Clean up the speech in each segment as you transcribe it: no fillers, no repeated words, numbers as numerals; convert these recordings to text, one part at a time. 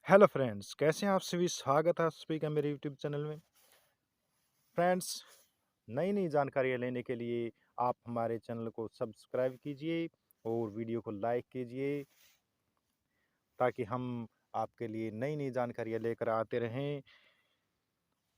Hello friends, कैसे हैं आप सभी? स्वागत है आप सभी का मेरे यूट्यूब चैनल में। फ्रेंड्स, नई नई जानकारियाँ लेने के लिए आप हमारे चैनल को सब्सक्राइब कीजिए और वीडियो को लाइक कीजिए ताकि हम आपके लिए नई नई जानकारियाँ लेकर आते रहें।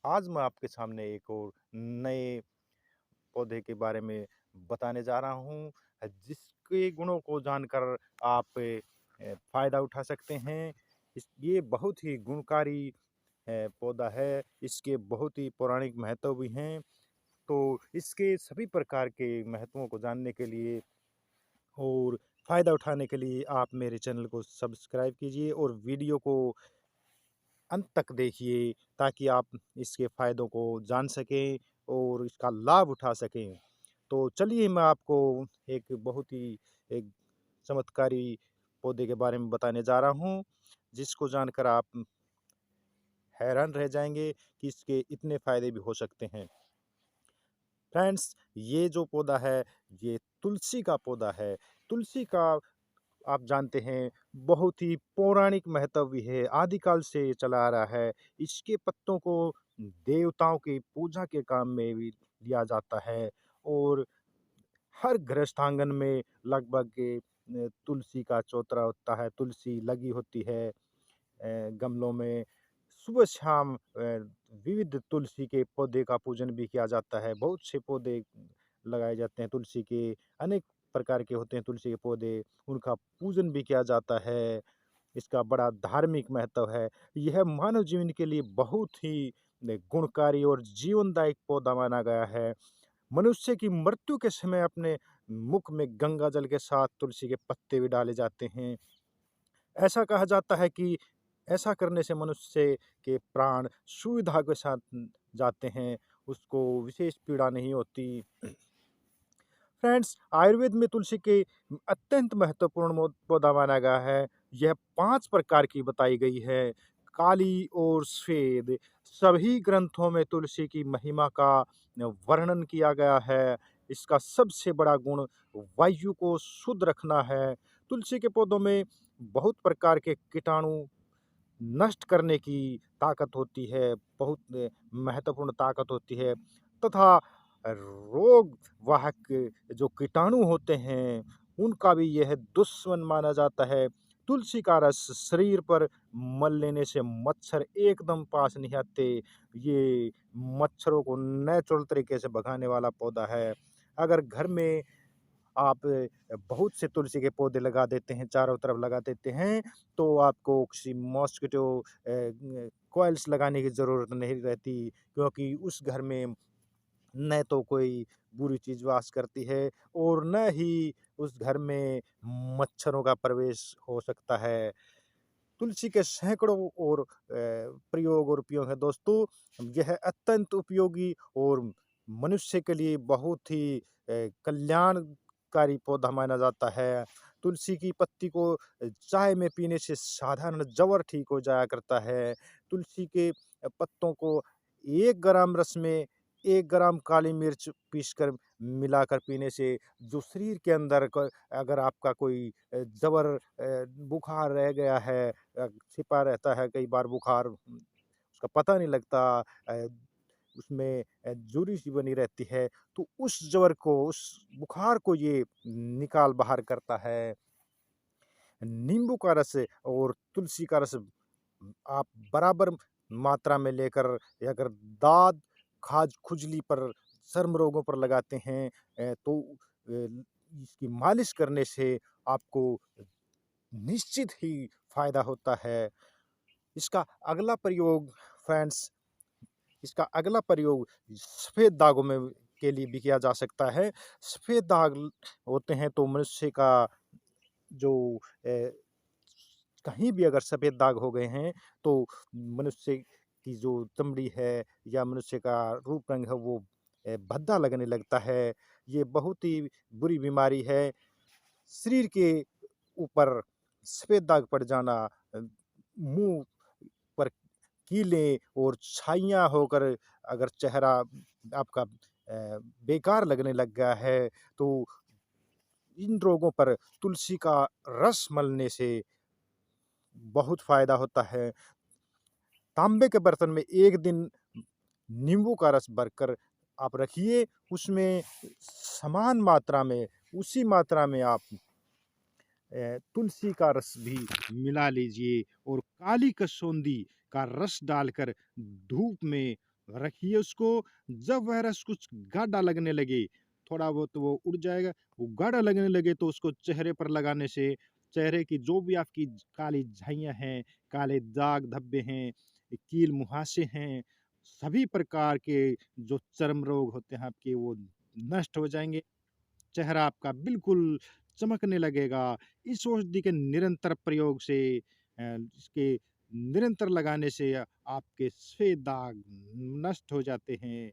आज मैं आपके सामने एक और नए पौधे के बारे में बताने जा रहा हूँ, जिसके गुणों को जानकर आप फ़ायदा उठा सकते हैं। ये बहुत ही गुणकारी पौधा है। इसके बहुत ही पौराणिक महत्व भी हैं। तो इसके सभी प्रकार के महत्वों को जानने के लिए और फ़ायदा उठाने के लिए आप मेरे चैनल को सब्सक्राइब कीजिए और वीडियो को अंत तक देखिए ताकि आप इसके फ़ायदों को जान सकें और इसका लाभ उठा सकें। तो चलिए मैं आपको एक बहुत ही एक चमत्कारी पौधे के बारे में बताने जा रहा हूँ, जिसको जानकर आप हैरान रह जाएँगे कि इसके इतने फ़ायदे भी हो सकते हैं। फ्रेंड्स, ये जो पौधा है, ये तुलसी का पौधा है। तुलसी का आप जानते हैं बहुत ही पौराणिक महत्व भी है, आदिकाल से ये चला आ रहा है। इसके पत्तों को देवताओं की पूजा के काम में भी लिया जाता है और हर गृहस्थ आंगन में लगभग तुलसी का चौतरा होता है, तुलसी लगी होती है। गमलों में सुबह शाम विविध तुलसी के पौधे का पूजन भी किया जाता है। बहुत से पौधे लगाए जाते हैं तुलसी के, अनेक प्रकार के होते हैं तुलसी के पौधे, उनका पूजन भी किया जाता है। इसका बड़ा धार्मिक महत्व है। यह मानव जीवन के लिए बहुत ही गुणकारी और जीवनदायक पौधा माना गया है। मनुष्य की मृत्यु के समय अपने मुख में गंगा जल के साथ तुलसी के पत्ते भी डाले जाते हैं। ऐसा कहा जाता है कि ऐसा करने से मनुष्य के प्राण सुविधा के साथ जाते हैं, उसको विशेष पीड़ा नहीं होती। फ्रेंड्स, आयुर्वेद में तुलसी के अत्यंत महत्वपूर्ण पौधा माना गया है। यह 5 प्रकार की बताई गई है। काली और श्वेत सभी ग्रंथों में तुलसी की महिमा का वर्णन किया गया है। इसका सबसे बड़ा गुण वायु को शुद्ध रखना है। तुलसी के पौधों में बहुत प्रकार के कीटाणु नष्ट करने की ताकत होती है, बहुत महत्वपूर्ण ताकत होती है तथा रोग वाहक जो कीटाणु होते हैं, उनका भी यह दुश्मन माना जाता है। तुलसी का रस शरीर पर मल लेने से मच्छर एकदम पास नहीं आते। ये मच्छरों को नेचुरल तरीके से भगाने वाला पौधा है। अगर घर में आप बहुत से तुलसी के पौधे लगा देते हैं, चारों तरफ लगा देते हैं, तो आपको किसी मॉस्किटो कॉइल्स लगाने की ज़रूरत नहीं रहती, क्योंकि उस घर में न तो कोई बुरी चीज़ वास करती है और न ही उस घर में मच्छरों का प्रवेश हो सकता है। तुलसी के सैकड़ों और प्रयोग और उपयोग हैं दोस्तों। यह अत्यंत उपयोगी और मनुष्य के लिए बहुत ही कल्याणकारी पौधा माना जाता है। तुलसी की पत्ती को चाय में पीने से साधारण जवर ठीक हो जाया करता है। तुलसी के पत्तों को 1 ग्राम रस में 1 ग्राम काली मिर्च पीसकर मिलाकर पीने से जो शरीर के अंदर अगर आपका कोई जबर बुखार रह गया है, छिपा रहता है कई बार बुखार, उसका पता नहीं लगता, उसमें झुर्री सी बनी रहती है, तो उस जबर को, उस बुखार को ये निकाल बाहर करता है। नींबू का रस और तुलसी का रस आप बराबर मात्रा में लेकर अगर दाद, खाज, खुजली पर, चर्म रोगों पर लगाते हैं तो इसकी मालिश करने से आपको निश्चित ही फ़ायदा होता है। इसका अगला प्रयोग फ्रेंड्स, इसका अगला प्रयोग सफ़ेद दागों में के लिए भी किया जा सकता है। सफ़ेद दाग होते हैं तो मनुष्य का जो कहीं भी अगर सफ़ेद दाग हो गए हैं, तो मनुष्य की जो चमड़ी है या मनुष्य का रूप रंग है वो भद्दा लगने लगता है। ये बहुत ही बुरी बीमारी है। शरीर के ऊपर सफ़ेद दाग पड़ जाना, मुँह पर कीलें और छाइयाँ होकर अगर चेहरा आपका बेकार लगने लग गया है, तो इन रोगों पर तुलसी का रस मलने से बहुत फ़ायदा होता है। तांबे के बर्तन में 1 दिन नींबू का रस भरकर आप रखिए, उसमें समान मात्रा में, उसी मात्रा में आप तुलसी का रस भी मिला लीजिए और काली कसौंधी का रस डालकर धूप में रखिए उसको। जब वह रस कुछ गाढ़ा लगने लगे, थोड़ा बहुत वो उड़ जाएगा, वो गाढ़ा लगने लगे तो उसको चेहरे पर लगाने से चेहरे की जो भी आपकी काली झाइयाँ हैं, काले दाग धब्बे हैं, कील मुहासे हैं, सभी प्रकार के जो चर्म रोग होते हैं आपके, वो नष्ट हो जाएँगे। चेहरा आपका बिल्कुल चमकने लगेगा। इस औषधि के निरंतर प्रयोग से इसके निरंतर लगाने से आपके सफ़ेद दाग नष्ट हो जाते हैं।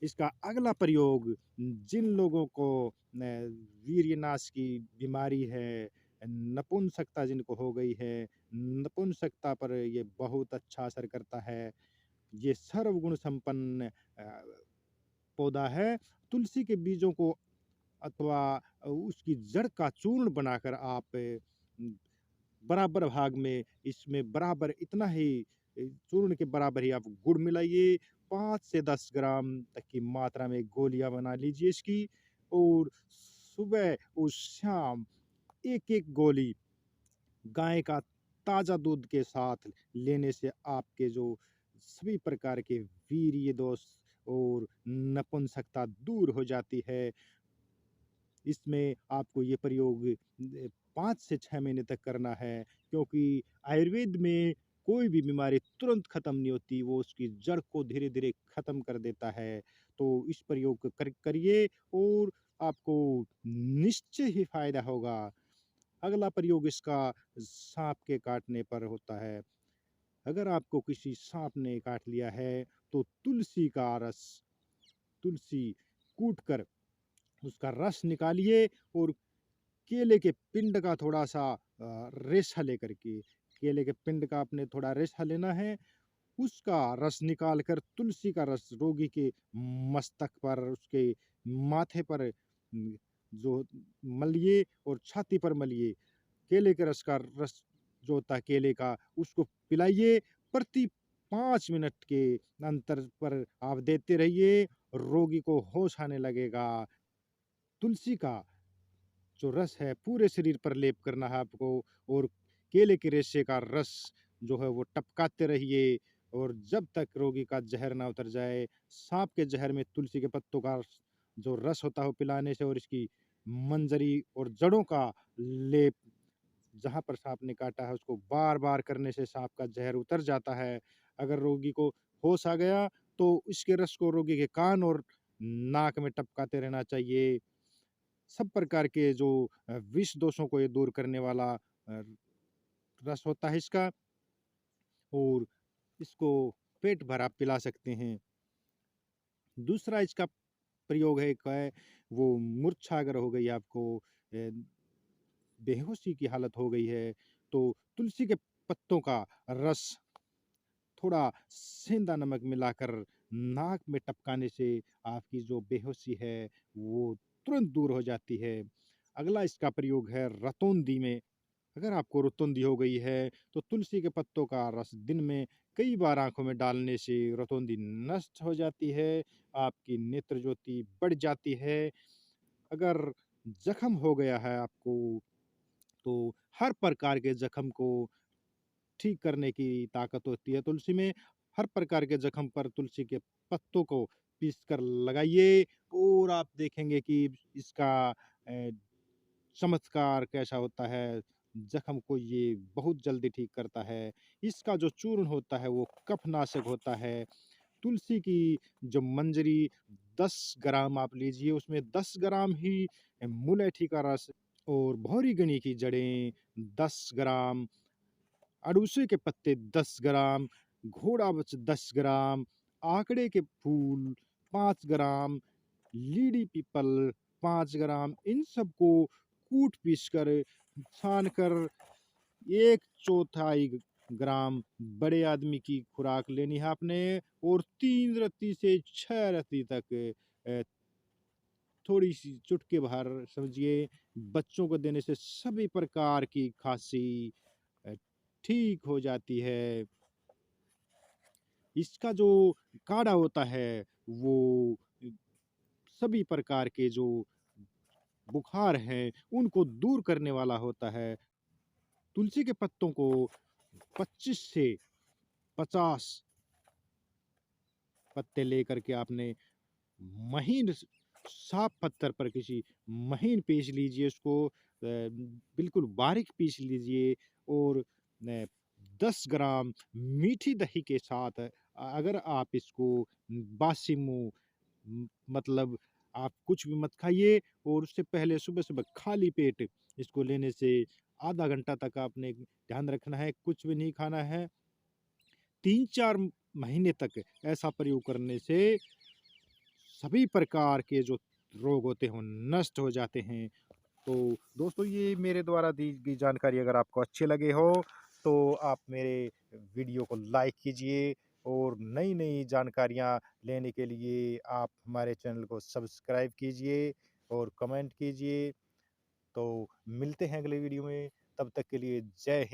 इसका अगला प्रयोग जिन लोगों को वीर्यनाश की बीमारी है, नपुंसकता जिनको हो गई है, नपुंसकता पर ये बहुत अच्छा असर करता है। ये सर्वगुण संपन्न पौधा है। तुलसी के बीजों को अथवा उसकी जड़ का चूर्ण बनाकर आप बराबर भाग में इसमें बराबर इतना ही चूर्ण के बराबर ही आप गुड़ मिलाइए। 5 से 10 ग्राम तक की मात्रा में गोलियाँ बना लीजिए इसकी और सुबह और शाम 1-1 गोली गाय का ताज़ा दूध के साथ लेने से आपके जो सभी प्रकार के वीर्य दोष और नपुंसकता दूर हो जाती है। इसमें आपको ये प्रयोग 5 से 6 महीने तक करना है, क्योंकि आयुर्वेद में कोई भी बीमारी तुरंत खत्म नहीं होती, वो उसकी जड़ को धीरे-धीरे खत्म कर देता है। तो इस प्रयोग को करिए और आपको निश्चय ही फ़ायदा होगा। अगला प्रयोग इसका साँप के काटने पर होता है। अगर आपको किसी साँप ने काट लिया है, तो तुलसी का रस, तुलसी कूट कर उसका रस निकालिए और केले के पिंड का थोड़ा-सा रेशा लेकर के, केले के पिंड का आपने थोड़ा रेशा लेना है, उसका रस निकाल कर तुलसी का रस रोगी के मस्तक पर, उसके माथे पर जो मलिए और छाती पर मलिए। केले के रस का रस जो होता है केले का, उसको पिलाइए। प्रति 5 मिनट के अंतर पर आप देते रहिए, रोगी को होश आने लगेगा। तुलसी का जो रस है पूरे शरीर पर लेप करना है आपको और केले के रेशे का रस जो है वो टपकाते रहिए और जब तक रोगी का जहर ना उतर जाए। सांप के जहर में तुलसी के पत्तों का जो रस होता है वो पिलाने से और इसकी मंजरी और जड़ों का लेप जहाँ पर सांप ने काटा है उसको बार-बार करने से सांप का जहर उतर जाता है। अगर रोगी को होश आ गया तो इसके रस को रोगी के कान और नाक में टपकाते रहना चाहिए। सब प्रकार के जो विष दोषों को ये दूर करने वाला रस होता है इसका और इसको पेट भर आप पिला सकते हैं। दूसरा इसका प्रयोग है एक है वो मूर्छा अगर हो गई आपको बेहोशी की हालत हो गई है तो तुलसी के पत्तों का रस थोड़ा सेंधा नमक मिलाकर नाक में टपकाने से आपकी जो बेहोशी है वो तुरंत दूर हो जाती है। अगला इसका प्रयोग है रतौंधी में। अगर आपको रतौंधी हो गई है तो तुलसी के पत्तों का रस दिन में कई बार आँखों में डालने से रतौंधी नष्ट हो जाती है, आपकी नेत्र ज्योति बढ़ जाती है। अगर ज़ख्म हो गया है आपको तो हर प्रकार के ज़ख्म को ठीक करने की ताकत होती है तुलसी में। हर प्रकार के ज़ख्म पर तुलसी के पत्तों को पीस कर लगाइए और आप देखेंगे कि इसका चमत्कार कैसा होता है। ज़ख्म को ये बहुत जल्दी ठीक करता है। इसका जो चूर्ण होता है वो कफनाशक होता है। तुलसी की जो मंजरी 10 ग्राम आप लीजिए, उसमें 10 ग्राम ही मुलैठी का रस और भौरीगणी की जड़ें 10 ग्राम, अड़ूसे के पत्ते 10 ग्राम, घोड़ावच 10 ग्राम, आकड़े के फूल 5 ग्राम, लीड़ी पीपल 5 ग्राम, इन सबको कूट पीस कर छान कर 1/4 ग्राम बड़े आदमी की खुराक लेनी है आपने और 3 रत्ती से 6 रत्ती तक अ, थोड़ी-सी चुटकी भर समझिए बच्चों को देने से सभी प्रकार की खाँसी, ठीक हो जाती है। इसका जो काढ़ा होता है वो सभी प्रकार के जो बुखार हैं उनको दूर करने वाला होता है। तुलसी के पत्तों को 25 से 50 पत्ते लेकर के आपने महीन साफ पत्थर पर किसी महीन पीस लीजिए उसको, बिल्कुल बारीक पीस लीजिए और 10 ग्राम मीठी दही के साथ अगर आप इसको बासी मुंह मतलब आप कुछ भी मत खाइए और उससे पहले सुबह सुबह खाली पेट इसको लेने से आधा घंटा तक आपने ध्यान रखना है, कुछ भी नहीं खाना है। 3-4 महीने तक ऐसा प्रयोग करने से सभी प्रकार के जो रोग होते हैं वो नष्ट हो जाते हैं। तो दोस्तों ये मेरे द्वारा दी गई जानकारी अगर आपको अच्छी लगे हो तो आप मेरे वीडियो को लाइक कीजिए और नई नई जानकारियाँ लेने के लिए आप हमारे चैनल को सब्सक्राइब कीजिए और कमेंट कीजिए। तो मिलते हैं अगले वीडियो में, तब तक के लिए जय हिंद।